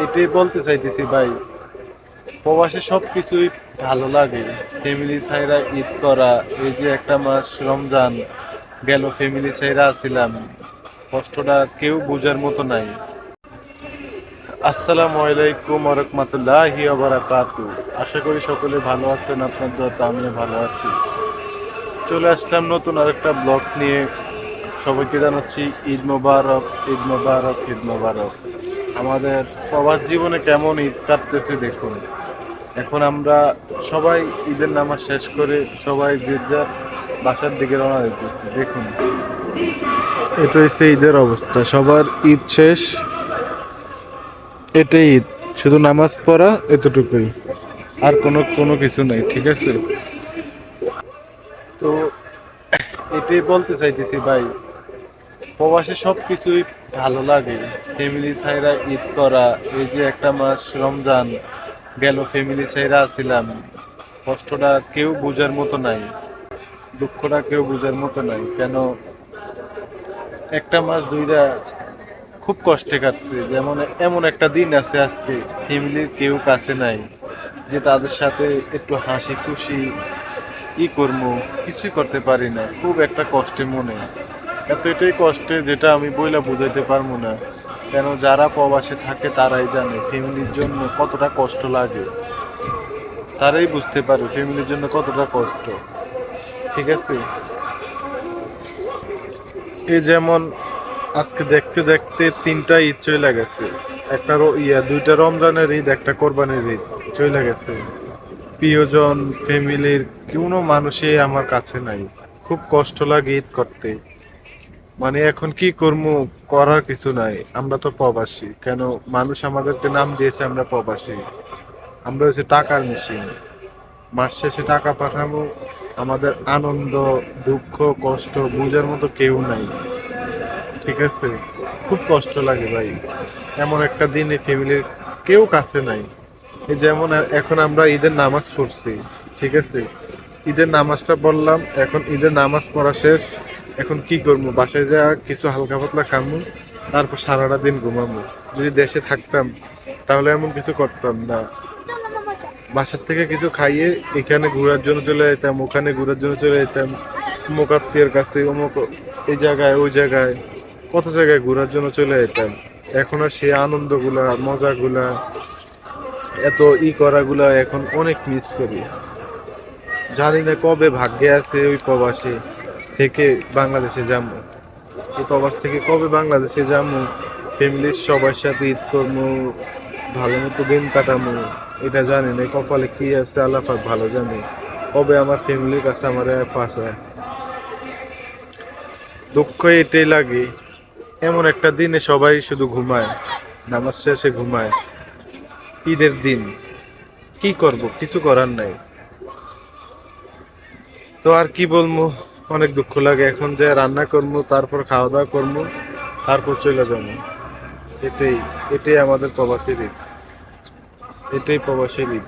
এটাই বলতে চাইতেছি ভাই, প্রবাসে সব কিছুই ভালো লাগে। ফ্যামিলি ছাইরা ঈদ করা, এই যে একটা মাস রমজান গেল ফ্যামিলি ছাইরা আছিলাম, কষ্টটা কেউ বোঝার মতো নাই। আসসালামু আলাইকুম ওয়া রাহমাতুল্লাহি ওয়া বারাকাতুহু। আশা করি সকলে ভালো আছেন, আপনার দোয়াতে আমিও ভালো আছি। চলে আসলাম নতুন আরেকটা ব্লগ নিয়ে। সবাইকে জানাচ্ছি ঈদ মোবারক, ঈদ মোবারক, ঈদ মোবারক। আমাদের প্রবাস জীবনে কেমন ঈদ কাটতেছে দেখুন। এখন আমরা সবাই ঈদের নামাজ শেষ করে সবাই যে যার বাসার দিকে রওনা দিতেছি দেখুন। এটা হচ্ছে ঈদের অবস্থা, সবার ঈদ শেষ, এটাই ঈদ, শুধু নামাজ পড়া এতটুকুই, আর কোনো কোনো কিছু নাই, ঠিক আছে? তো এটাই বলতে চাইতেছি ভাই, প্রবাসে সব কিছুই ভালো লাগে। ফ্যামিলি ছাইরা ঈদ করা, এই যে একটা মাস রমজান গেল ফ্যামিলি ছাইরা আছিলাম, কষ্টটা কেউ বোঝার মতো নাই, দুঃখটা কেউ বোঝার মতো নাই। কেন একটা মাস দুইটা খুব কষ্টে কাটছে। যেমন এমন একটা দিন আছে আজকে, ফ্যামিলির কেউ কাছে নাই যে তাদের সাথে একটু হাসি খুশি করবো, কিছুই করতে পারি না। খুব একটা কষ্টে মনে, এতটাই কষ্টে যেটা আমি বইলা বুঝাইতে পারবো না। কেন যারা প্রবাসে থাকে তারাই জানে ফ্যামিলির জন্য কতটা কষ্ট লাগে, তারাই বুঝতে পারে ফ্যামিলির জন্য কতটা কষ্ট, ঠিক আছে? এই যেমন আজকে দেখতে দেখতে তিনটা ঈদ চলে গেছে, একটা দুইটা রমজানের ঈদ, একটা কোরবানির ঈদ চলে গেছে। প্রিয়জন ফ্যামিলির কোনো মানুষই আমার কাছে নাই, খুব কষ্ট লাগে ঈদ করতে। মানে এখন কি করবো, করার কিছু নাই, আমরা তো প্রবাসী। কেন মানুষ আমাদেরকে নাম দিয়েছে আমরা প্রবাসী, আমরা হচ্ছে টাকার মেশিন। মাস শেষে টাকা পাঠাবো, আমাদের আনন্দ দুঃখ কষ্ট বোঝার মতো কেউ নাই, ঠিক আছে? খুব কষ্ট লাগে ভাই, এমন একটা দিনে ফ্যামিলির কেউ কাছে নাই। এই যেমন এখন আমরা ঈদের নামাজ পড়ছি, ঠিক আছে? ঈদের নামাজটা পড়লাম, এখন ঈদের নামাজ পড়া শেষ, এখন কি করবো, বাসায় যা কিছু হালকা পাতলা খামু, তারপর সারাটা দিন ঘুমাবো। যদি দেশে থাকতাম তাহলে এমন কিছু করতাম না, বাসার থেকে কিছু খাইয়ে এখানে ঘোরার জন্য চলে যেতাম, ওখানে ঘোরার জন্য চলে যেতাম, অমুক আত্মীয়ের কাছে, অমুক এই জায়গায় ওই জায়গায়, কত জায়গায় ঘোরার জন্য চলে যেতাম। এখন আর সেই আনন্দগুলা মজাগুলা এত করাগুলা এখন অনেক মিস করি। জানি না কবে ভাগ্যে আছে ওই প্রবাসী থেকে বাংলাদেশে যাবো, এই প্রবাস থেকে কবে বাংলাদেশে যাবো, ফ্যামিলির সবার সাথে ঈদ করবো, ভালো মতো দিন কাটাবো। এটা জানি না, কপালে কি আছে আল্লাহ পাক ভালো জানে, কবে আমার ফ্যামিলির কাছে আমার পাশে। দুঃখ এটাই লাগে, এমন একটা দিনে সবাই শুধু ঘুমায়, নামাজ শেষে ঘুমায়। ঈদের দিন কি করব, কিছু করার নাই। তো আর কি বলবো, অনেক দুঃখ লাগে। এখন যে রান্না করবো, তারপর খাওয়া দাওয়া করবো, তারপর চলে যাবো। এটাই এটাই আমাদের প্রবাসীর ঈদ, এটাই প্রবাসীর ঈদ।